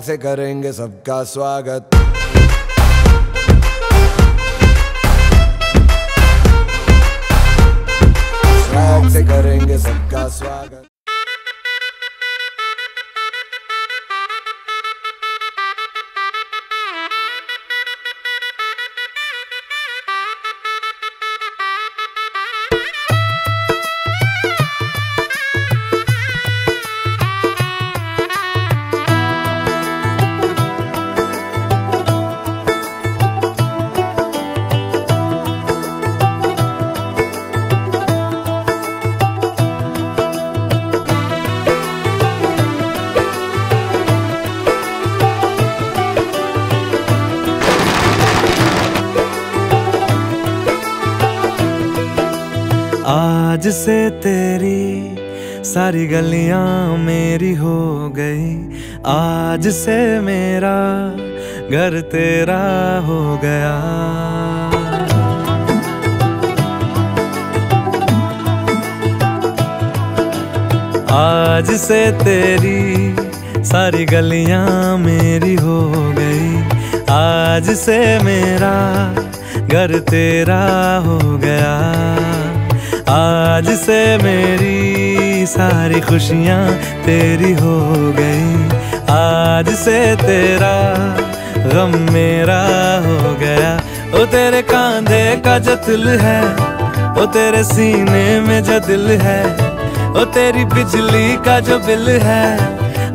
Swag से करेंगे सबका स्वागत। स्वैग से करेंगे सबका स्वागत। आज से तेरी सारी गलियां मेरी हो गई, आज से मेरा घर तेरा हो गया। आज से तेरी सारी गलियां मेरी हो गई, आज से मेरा घर तेरा हो गया। आज से मेरी सारी खुशियाँ तेरी हो गई, आज से तेरा गम मेरा हो गया। ओ तेरे कांधे का जो दिल है, ओ तेरे सीने में जो दिल है, ओ तेरी बिजली का जो बिल है,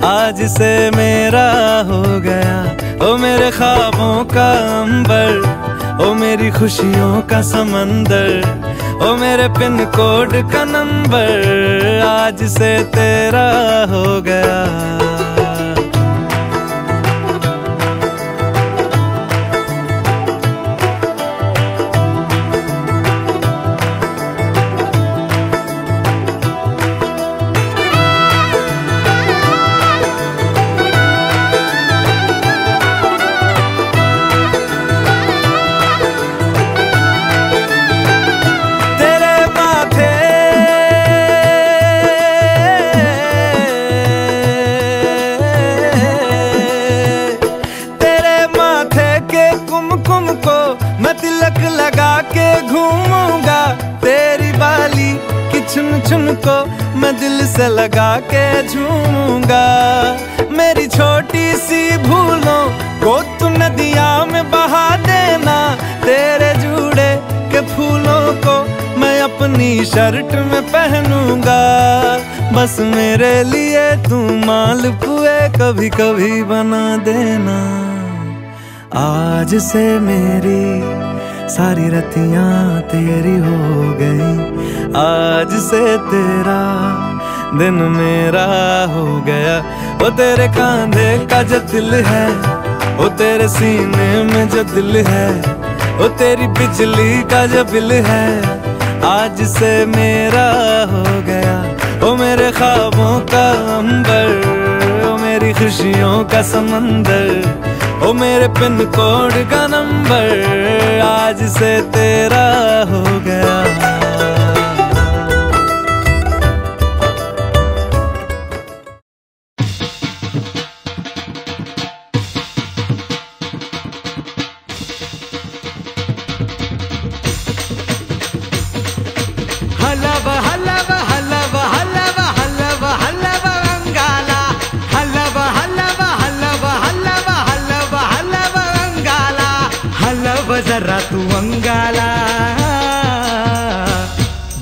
आज से मेरा हो गया। ओ मेरे ख्वाबों का अंबर, ओ मेरी खुशियों का समंदर, ओ मेरे पिन कोड का नंबर, आज से तेरा हो गया। मैं तिलक लगा के घूमूंगा, तेरी बाली की चुन चुन को मैं दिल से लगा के झूमूंगा। मेरी छोटी सी भूलों को तू नदिया में बहा देना, तेरे जूड़े के फूलों को मैं अपनी शर्ट में पहनूंगा। बस मेरे लिए तू मालपुए कभी कभी बना देना। आज से मेरी सारी रतियां तेरी हो गई, आज से तेरा दिन मेरा हो गया। ओ तेरे कांधे का जो दिल है, ओ तेरे सीने में जो दिल है, ओ तेरी बिजली का जो बिल है, आज से मेरा हो गया। ओ मेरे ख्वाबों का अंबर, ओ मेरी खुशियों का समंदर, ओ मेरे पिन कोड का नंबर, आज से तेरा हो गया। हलब हलब हलब हलब हलब हलब अंगाला, हलब हलब हलब हलब हलब हलब अंगाला, हलब जरा तू अंगाला।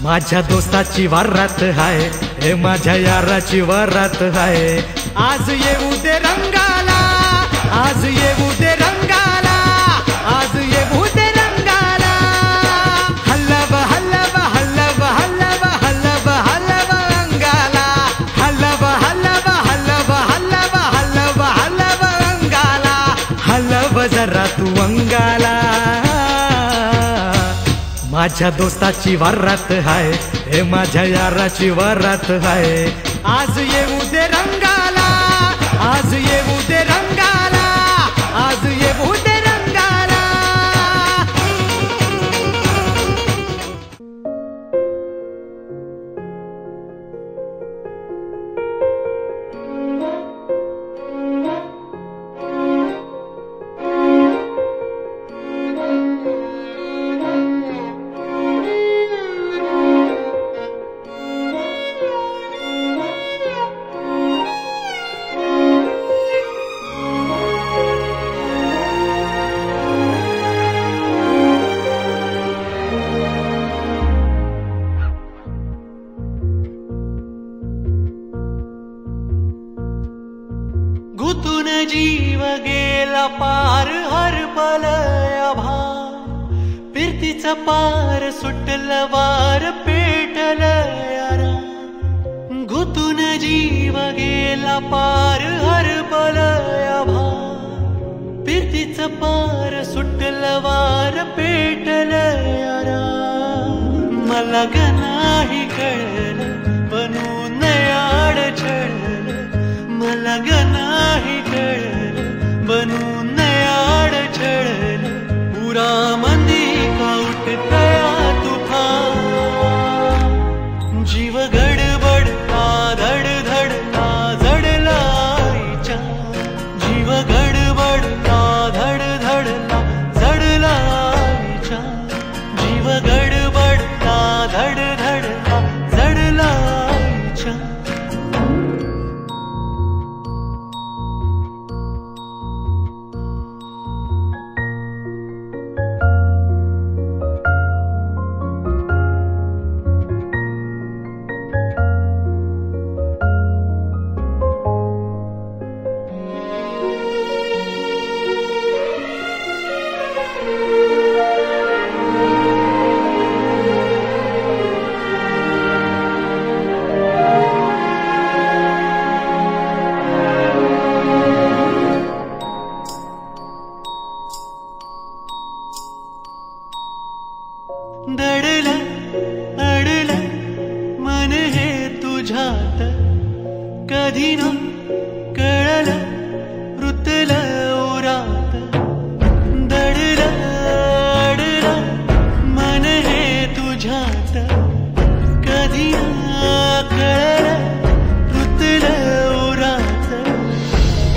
माझ्या दोस्ताची वरात हाय, हे माझ्या याराची वरात हाय। आज येऊ दे रंगाला, आज येऊ दे रंगाला, आज येऊ दे रंगाला। हलब हलब हलब हलब हलब हलब अंगाला, हलब हलब हलब हलब हलब हलब अंगाला, हलब जरा तू अंगाला। माझ्या दोस्ताची वरात हाय, हे माझ्या याराची वरात हाय। आज येऊ दे रंगाला, आज येऊ दे रंगाला, आज येऊ दे रंगाला। जीव गेला पार हरपल आभाळ फिरतीचा पार सुटलं वार पेटल यारा गुतून जीव गेला पार हरपल आभाळ फिरतीचा पार सुटलं वार पेटल यारा मला ग नाही कळलं बनून याड छळलं मला ग नाही कळलं बनून याड छळलं पुरामंदी का उठतया तुफान जीव गडबडता धडधडता जडला आईच्या जीव गडबडता धडधडता जडला आईच्या जीव गडबडता धडधडता जडला आईच्या दडलं अडलं मन हे तुझ्यात कधी न कळलं रुतलं उरात दडलं अडलं मन हे तुझ्यात कधी न कळलं रुतलं उरात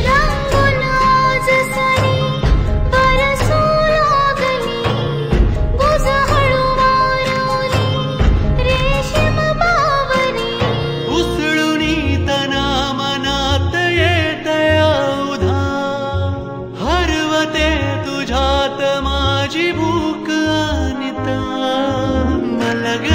रंगून आज सरी बरसू लागली गुज हळू वारवली रेशीम बावरी उसळुनी तना मनात येतया उधा हरवते तुझ्यात माझी भूक अनिता मला ग